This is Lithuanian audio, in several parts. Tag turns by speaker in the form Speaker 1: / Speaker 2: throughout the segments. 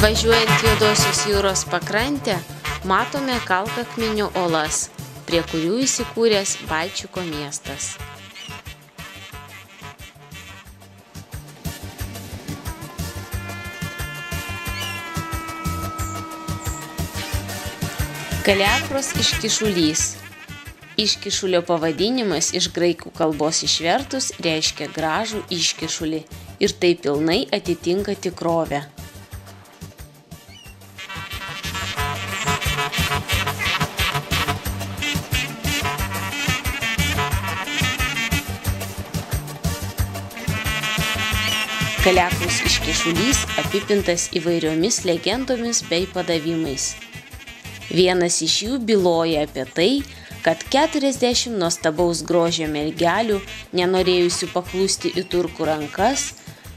Speaker 1: Važiuojant Juodosios jūros pakrantę, matome kalkakmenio uolas, prie kurių įsikūręs Balčiko miestas. Kaliakros iškyšulys. Iškyšulio pavadinimas iš graikų kalbos išvertus reiškia gražų iškyšulį ir tai pilnai atitinka tikrovę. Kaliakros iškyšulys apipintas įvairiomis legendomis bei padavimais. Vienas iš jų byloja apie tai, kad 40 nuostabaus grožio mergelių, nenorėjusių paklusti į turkų rankas,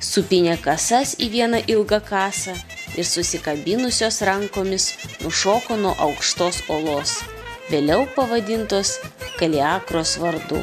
Speaker 1: supynė kasas į vieną ilgą kasą ir susikabinusios rankomis nušoko nuo aukštos uolos, vėliau pavadintos Kaliakros vardu.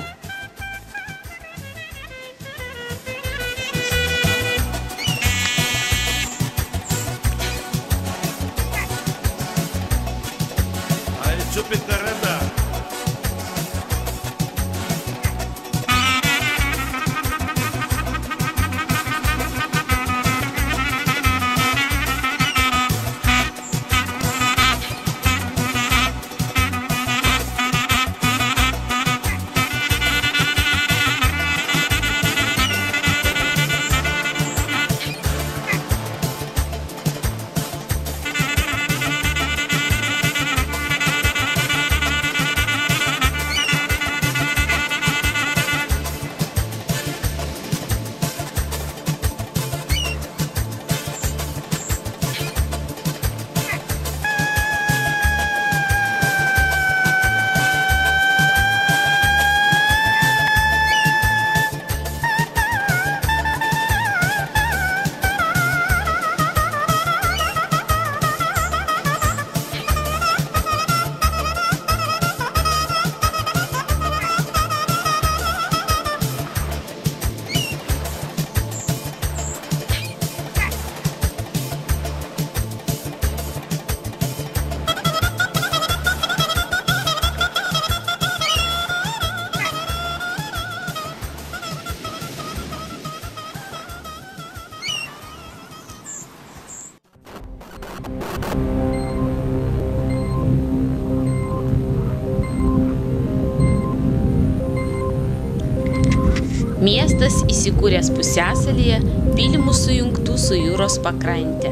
Speaker 1: Miestas įsikūręs pusiasalyje, pylimų sujungtų su jūros pakrante.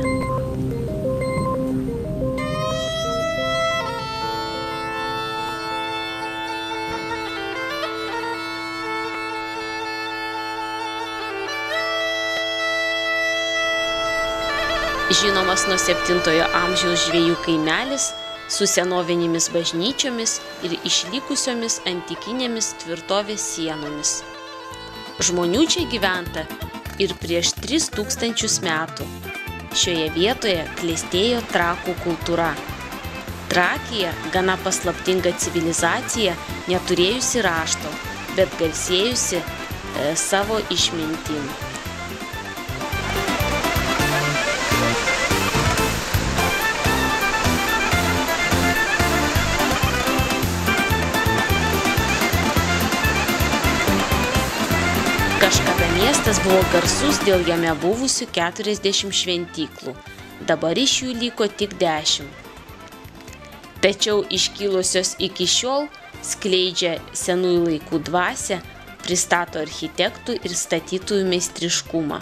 Speaker 1: Žinomas nuo 7 amžiaus žvejų kaimelis su senovinėmis bažnyčiomis ir išlikusiomis antikinėmis tvirtovės sienomis. Žmonių čia gyventa ir prieš 3000 metų. Šioje vietoje klestėjo trakų kultūra. Trakija gana paslaptinga civilizacija, neturėjusi rašto, bet garsėjusi savo išmintim. Kažkada miestas buvo garsus dėl jame buvusių 40 šventyklų, dabar iš jų liko tik 10. Tačiau iškilusios iki šiol skleidžia senųjų laikų dvasią, pristato architektų ir statytojų meistriškumą.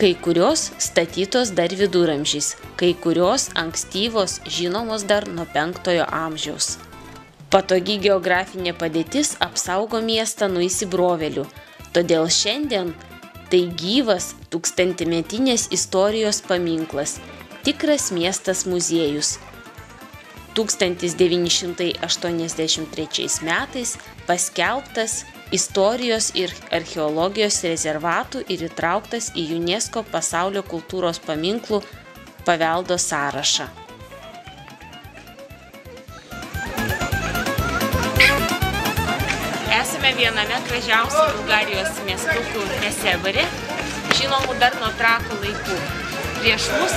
Speaker 1: Kai kurios statytos dar viduramžiais, kai kurios ankstyvos žinomos dar nuo 5 amžiaus. Patogi geografinė padėtis apsaugo miestą nuo įsibrovėlių. Todėl šiandien tai gyvas tūkstantmetinės istorijos paminklas, tikras miestas muziejus. 1983 metais paskelbtas istorijos ir archeologijos rezervatų ir įtrauktas į UNESCO pasaulio kultūros paminklų paveldo sąrašą. Esame viename gražiausių Bulgarijos miestukų Nesebare, žinomų dar nuo Trakų laikų. Prieš mus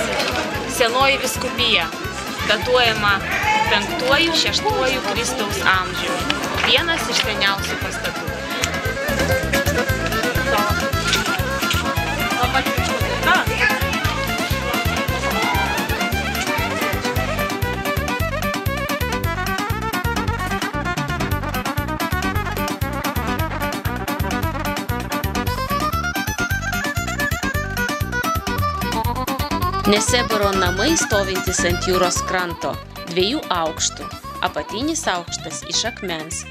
Speaker 1: senoji vyskupija, datuojama 5–6 Kristaus amžių. Vienas iš seniausių pastatų. Neseboro namai stovintys ant jūros kranto, 2 aukštų, apatinis aukštas iš akmens,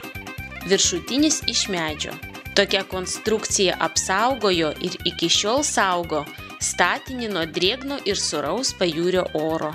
Speaker 1: viršutinis iš medžio. Tokia konstrukcija apsaugojo ir iki šiol saugo statinį nuo drėgno ir sūraus pajūrio oro.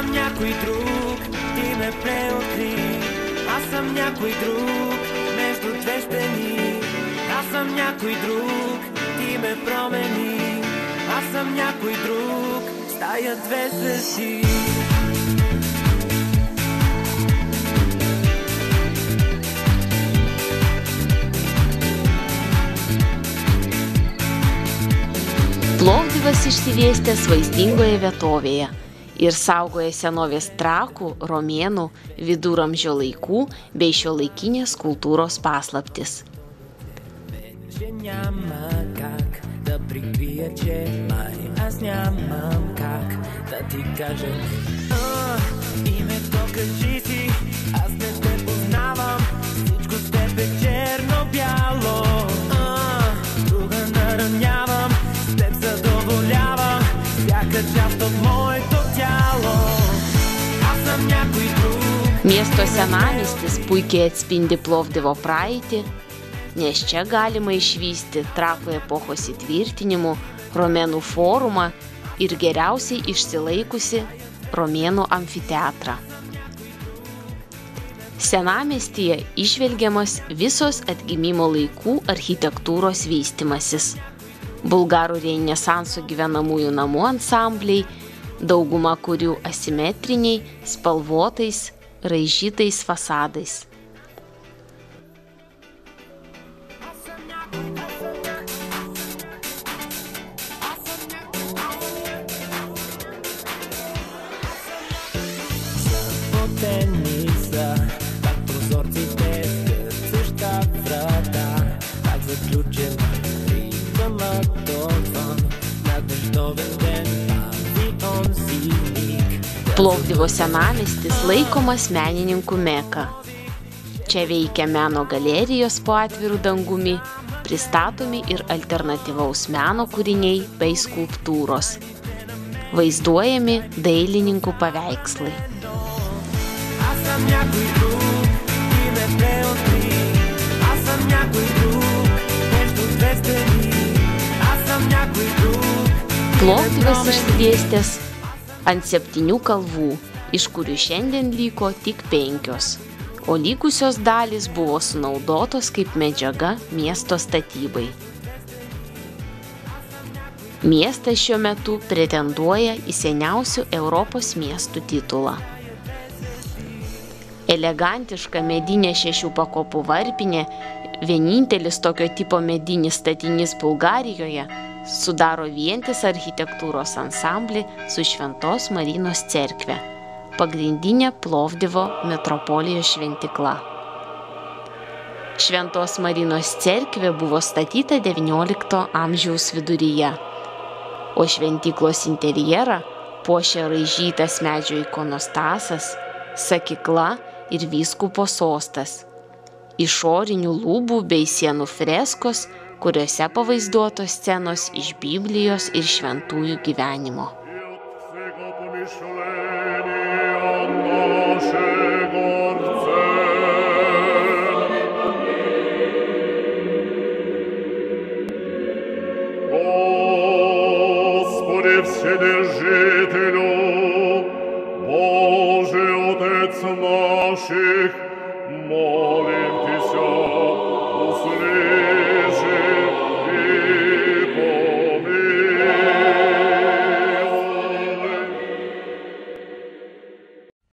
Speaker 2: съм някой друг, ти ме преоткри. Аз съм някой друг, между две стени. Аз съм някой друг, ти ме промени. Аз съм някой друг, стая две звезди.
Speaker 1: Plovdivas išsidėstęs vaizdingoje vietovėje ir saugoja senovės trakų, romėnų, viduramžio laikų bei šiuolaikinės kultūros paslaptis. Miesto senamiestis puikiai atspindi Plovdivo praeitį, nes čia galima išvysti Trakų epochos įtvirtinimų, Romėnų forumą ir geriausiai išsilaikusi Romėnų amfiteatrą. Senamiestyje įžvelgiamas visos atgimimo laikų architektūros vystymasis. Bulgarų renesanso gyvenamųjų namų ansambliai, dauguma kurių asimetriniai, spalvotais, raižytais fasadais. Plovdivo senamiestis laikomas menininkų meka. Čia veikia meno galerijos po atviru dangumi, pristatomi ir alternatyvaus meno kūriniai bei skulptūros. Vaizduojami dailininkų paveikslai.
Speaker 2: съм някой друг между две стени. Аз съм някой друг.
Speaker 1: Plovdivas išsidėstęs ant 7 kalvų, iš kurių šiandien liko tik 5, o likusios dalys buvo sunaudotos kaip medžiaga miesto statybai. Miestas šiuo metu pretenduoja į seniausių Europos miestų titulą. Elegantiška medinė 6 pakopų varpinė, vienintelis tokio tipo medinis statinys Bulgarijoje, sudaro vientisą architektūros ansamblį su Šventos Marinos cerkve, pagrindinė Plovdivo metropolijos šventykla. Šventos Marinos cerkvė buvo statyta XIX amžiaus viduryje, o šventyklos interjerą puošia raižytas medžio ikonostasas, sakykla ir vyskupo sostas, išorinių lubų bei sienų freskos, kuriuose pavaizduotos scenos iš Biblijos ir šventųjų gyvenimo.
Speaker 3: Господи, Вседержителю,